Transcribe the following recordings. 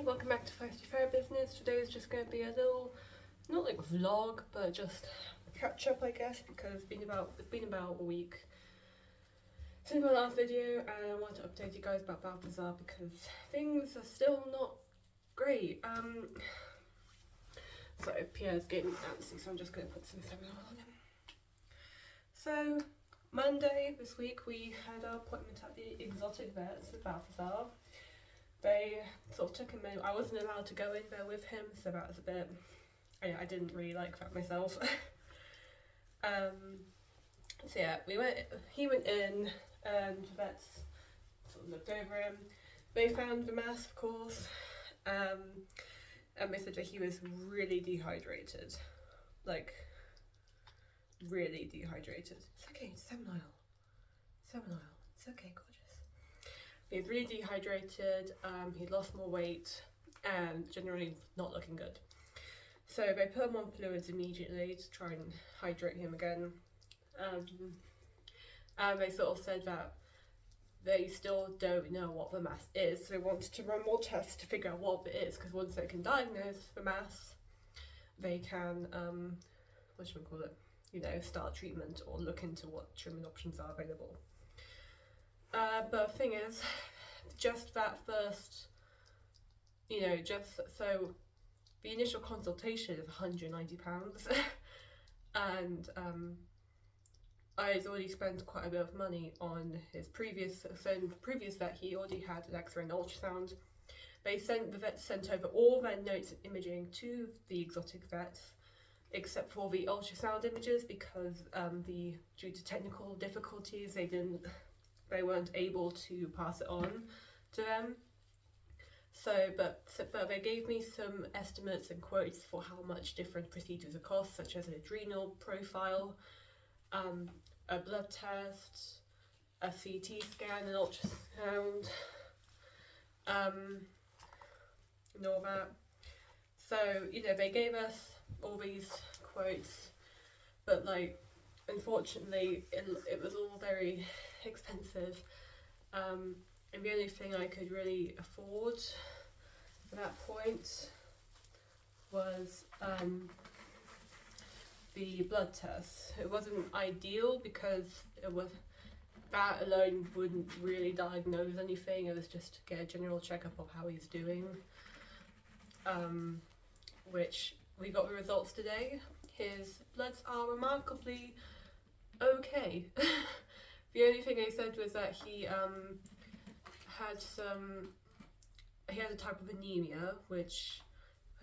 welcome back to Feisty Fair Business. Today is just going to be a little, not like vlog, but just catch up I guess, because it's been about a week since my last video and I want to update you guys about Balthazar because things are still not great. So Pierre's getting antsy, so I'm just going to put some Seminole on him. So Monday this week we had our appointment at the exotic vets with Balthazar. They sort of took him in. I wasn't allowed to go in there with him, so that was a bit, I didn't really like that myself. So yeah, he went in and the vets sort of looked over him. They found the mass, of course, and they said that he was really dehydrated, like really dehydrated. It's okay, Seminole, it's okay, gorgeous. He was really dehydrated, he'd lost more weight and generally not looking good. So they put him on fluids immediately to try and hydrate him again. And they sort of said that they still don't know what the mass is, so they wanted to run more tests to figure out what it is, because once they can diagnose the mass, they can, start treatment or look into what treatment options are available. But the thing is, just that first, the initial consultation is £190 and I'd already spent quite a bit of money on his previous vet. He already had an X-ray and ultrasound. The vet sent over all their notes and imaging to the exotic vets, except for the ultrasound images, because due to technical difficulties they weren't able to pass it on to them. But they gave me some estimates and quotes for how much different procedures would cost, such as an adrenal profile, a blood test, a CT scan, an ultrasound, and all that. So, they gave us all these quotes, but unfortunately it was all very expensive, and the only thing I could really afford at that point was the blood test. It wasn't ideal because that alone wouldn't really diagnose anything. It was just to get a general checkup of how he's doing, which we got the results today. His bloods are remarkably okay. The only thing they said was that he had a type of anemia, which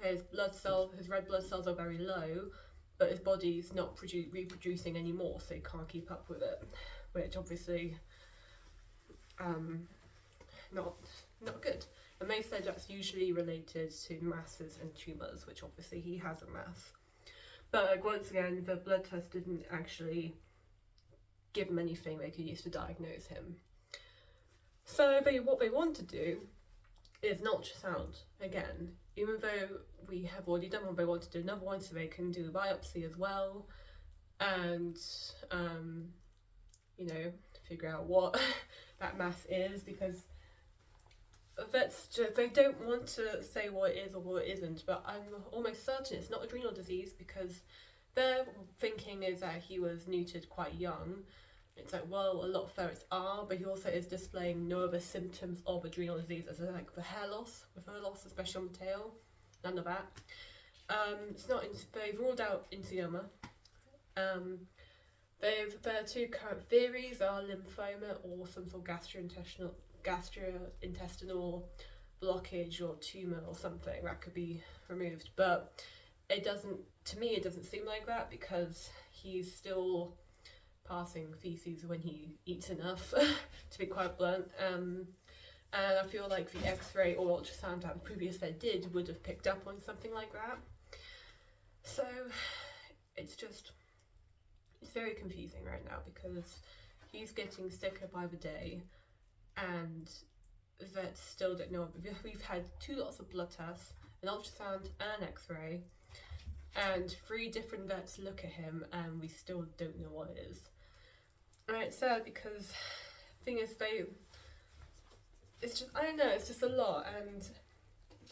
his red blood cells are very low, but his body's not reproducing anymore, so he can't keep up with it, which obviously not good. And they said that's usually related to masses and tumours, which obviously he has a mass. But once again, the blood test didn't actually give him anything they could use to diagnose him. So what they want to do is an ultrasound again, even though we have already done one. They want to do another one so they can do a biopsy as well, and figure out what that mass is, because they don't want to say what it is or what it isn't. But I'm almost certain it's not adrenal disease, because their thinking is that he was neutered quite young. It's like, well, a lot of ferrets are, but he also is displaying no other symptoms of adrenal disease, as in the hair loss, especially on the tail. None of that. They've ruled out insulinoma. Their two current theories are lymphoma or some sort of gastrointestinal blockage or tumour or something that could be removed. But it doesn't seem like that, because he's still passing feces when he eats enough, to be quite blunt. And I feel like the X-ray or ultrasound that the previous vet did would have picked up on something like that. So it's very confusing right now, because he's getting sicker by the day and vets still don't know. We've had 2 lots of blood tests, an ultrasound and an X-ray, and 3 different vets look at him and we still don't know what it is. And it's sad, because the thing is, it's just a lot, and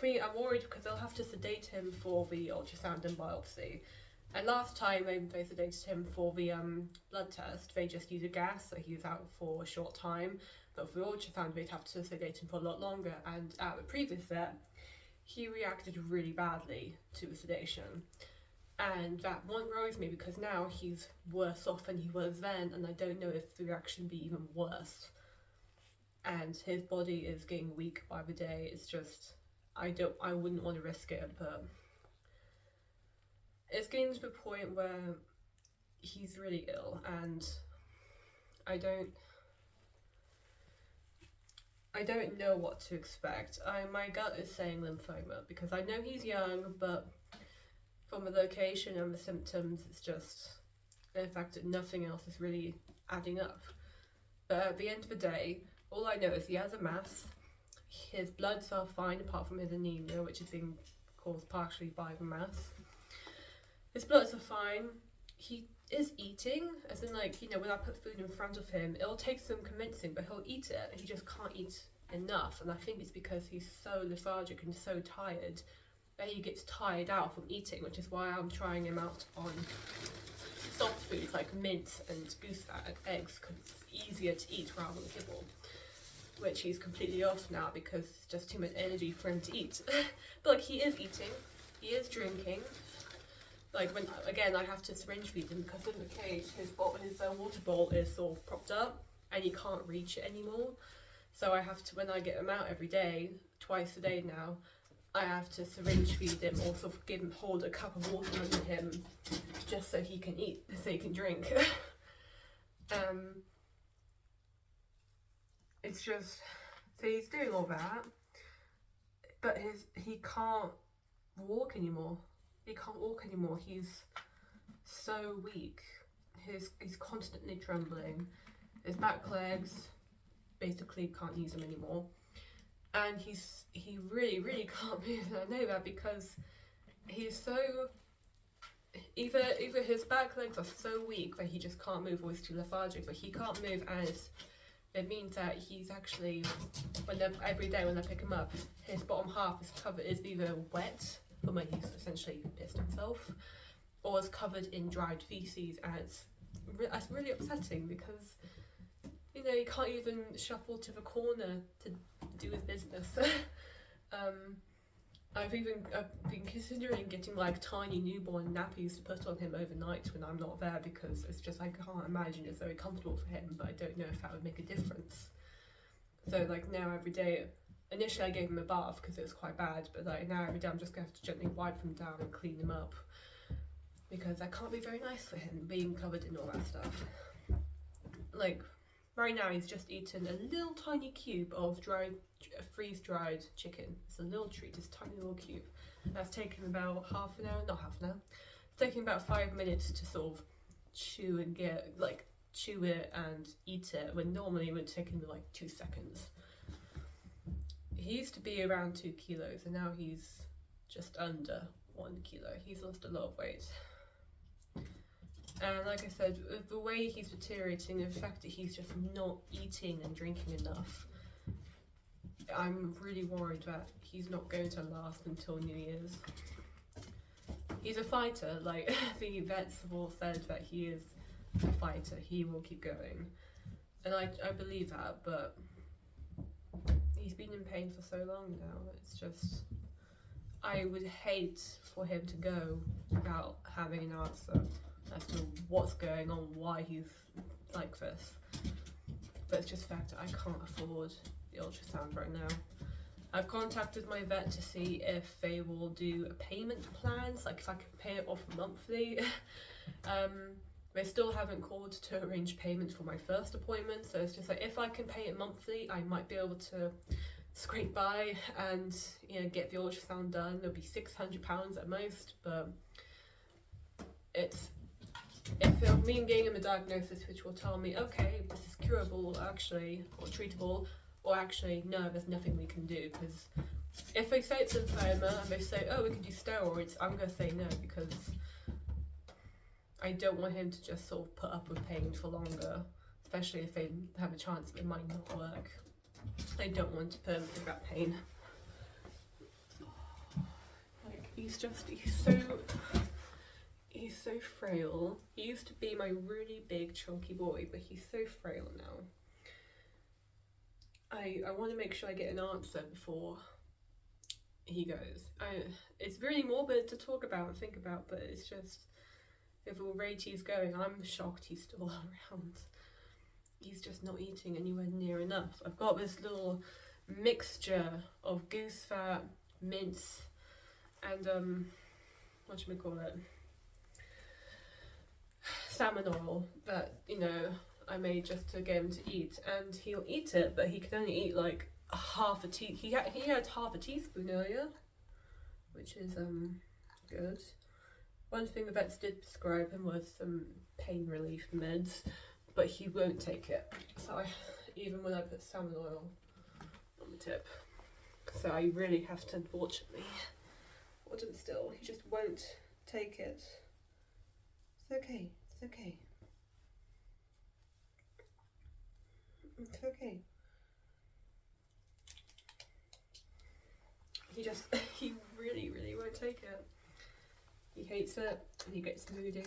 I'm worried because they'll have to sedate him for the ultrasound and biopsy. And last time they sedated him for the blood test, they just used a gas, so he was out for a short time. But for the ultrasound, they'd have to sedate him for a lot longer. And at the previous vet, he reacted really badly to the sedation. And that worries me because now he's worse off than he was then, and I don't know if the reaction will be even worse. And his body is getting weak by the day. It's just, I wouldn't want to risk it, but it's getting to the point where he's really ill, and I don't know what to expect. My gut is saying lymphoma because I know he's young, but from the location and the symptoms, it's just the fact that nothing else is really adding up. But at the end of the day, all I know is he has a mass. His bloods are fine apart from his anemia, which is being caused partially by the mass. His bloods are fine. He is eating, as in, like, you know, when I put food in front of him, it'll take some convincing, but he'll eat it. He just can't eat enough, and I think it's because he's so lethargic and so tired that he gets tired out from eating, which is why I'm trying him out on soft foods like mince and goose fat and eggs, because it's easier to eat rather than kibble, which he's completely off now because it's just too much energy for him to eat. But like, he is eating, he is drinking. Like, when again I have to syringe feed him because in the cage his water bowl is sort of propped up and he can't reach it anymore. So I have to, when I get him out every day, twice a day now, I have to syringe feed him or sort of hold a cup of water under him just so he can eat, so he can drink. It's just, so he's doing all that, but he can't walk anymore. He can't walk anymore. He's so weak. He's constantly trembling. His back legs basically can't use them anymore. And he really can't move. I know that because he's so, either his back legs are so weak that he just can't move, or he's too lethargic, but he can't move, and it means that he's actually, every day when I pick him up, his bottom half is either wet from where he's essentially pissed himself, or is covered in dried feces, and it's really upsetting because, you know, he can't even shuffle to the corner to do his business. I've been considering getting like tiny newborn nappies to put on him overnight when I'm not there, because it's just, I can't imagine it's very comfortable for him, but I don't know if that would make a difference. So like now every day, initially I gave him a bath because it was quite bad, but like now every day I'm just going to have to gently wipe him down and clean him up, because that can't be very nice for him being covered in all that stuff. Like right now he's just eaten a little tiny cube of freeze-dried chicken. It's a little treat, it's a tiny little cube. That's taken about half an hour, not half an hour. It's taking about 5 minutes to sort of chew it and eat it, when normally it would take him like 2 seconds. He used to be around 2 kilos and now he's just under 1 kilo. He's lost a lot of weight. And like I said, the way he's deteriorating, the fact that he's just not eating and drinking enough, I'm really worried that he's not going to last until New Year's. He's a fighter, like the vets have all said that he is a fighter, he will keep going. And I believe that, but he's been in pain for so long now, it's just, I would hate for him to go without having an answer as to what's going on, why he's like this. But it's just the fact that I can't afford the ultrasound right now. I've contacted my vet to see if they will do a payment plans, like if I can pay it off monthly. They still haven't called to arrange payment for my first appointment, so it's just like, if I can pay it monthly, I might be able to scrape by and, you know, get the ultrasound done. It'll be £600 at most, but it's, if it'll mean getting him a diagnosis which will tell me, okay, this is curable actually, or treatable, or actually, no, there's nothing we can do. Because if they say it's lymphoma and they say, oh, we can do steroids, I'm going to say no, because I don't want him to just sort of put up with pain for longer, especially if they have a chance it might not work. I don't want to put him through that pain. he's so frail. He used to be my really big chunky boy, but he's so frail now. I want to make sure I get an answer before he goes. It's really morbid to talk about and think about, but it's just, if the rate he's going, I'm shocked he's still around. He's just not eating anywhere near enough. I've got this little mixture of goose fat, mince, and whatchamacallit, salmon oil that, you know, I made just to get him to eat, and he'll eat it, but he can only eat like half a tea. He had half a teaspoon earlier, which is good. One thing the vets did prescribe him was some pain relief meds, but he won't take it. So even when I put salmon oil on the tip, so I really have to, unfortunately, hold him still. He just won't take it. It's okay. It's okay. It's okay. He really, really won't take it. He hates it and he gets moody.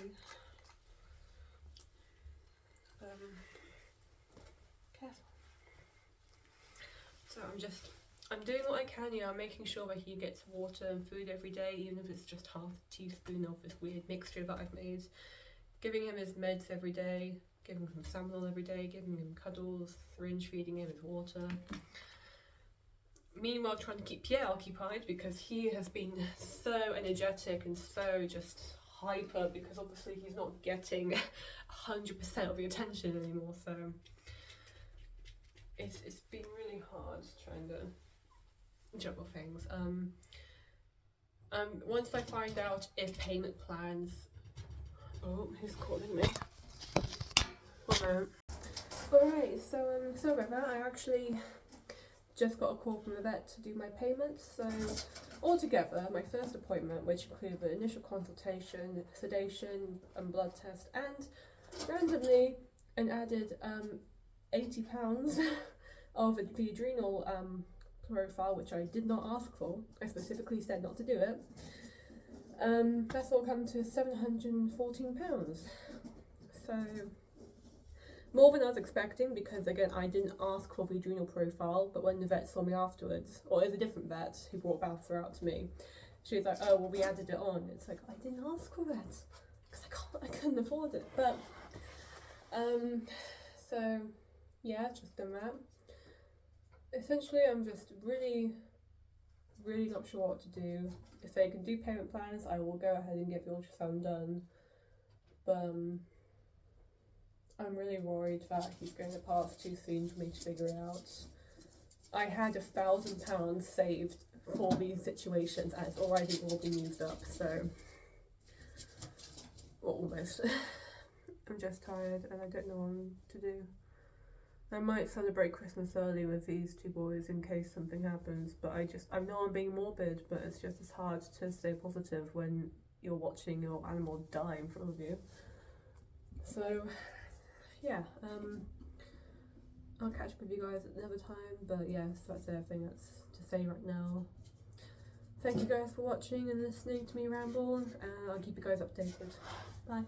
Careful. So I'm doing what I can here. I'm making sure that he gets water and food every day, even if it's just half a teaspoon of this weird mixture that I've made. Giving him his meds every day, giving him salmon oil every day, giving him cuddles, syringe feeding him his water. Meanwhile, trying to keep Pierre occupied because he has been so energetic and so just hyper, because obviously he's not getting 100% of the attention anymore. So it's been really hard trying to juggle things. Once I find out if payment plans. Oh, who's calling me? One moment. Alright, so sorry about that. I actually just got a call from the vet to do my payments. So altogether, my first appointment, which included the initial consultation, sedation and blood test, and randomly an added £80 of the adrenal profile, which I did not ask for. I specifically said not to do it. That's all come to £714. So more than I was expecting, because again I didn't ask for the adrenal profile, but when the vet saw me afterwards, or it was a different vet who brought Balthazar out to me, she was like, oh well, we added it on. It's like, I didn't ask for it because I couldn't afford it. But so yeah, just done that. Essentially I'm just really not sure what to do. If they can do payment plans, I will go ahead and get the ultrasound done, but I'm really worried that he's going to pass too soon for me to figure it out. I had £1,000 saved for these situations and it's already all been used up, so, well, almost. I'm just tired and I don't know what to do. I might celebrate Christmas early with these two boys in case something happens, but I know I'm being morbid, but it's just as hard to stay positive when you're watching your animal die in front of you. So yeah, I'll catch up with you guys at another time, but yes, that's everything that's to say right now. Thank you guys for watching and listening to me ramble, and I'll keep you guys updated. Bye.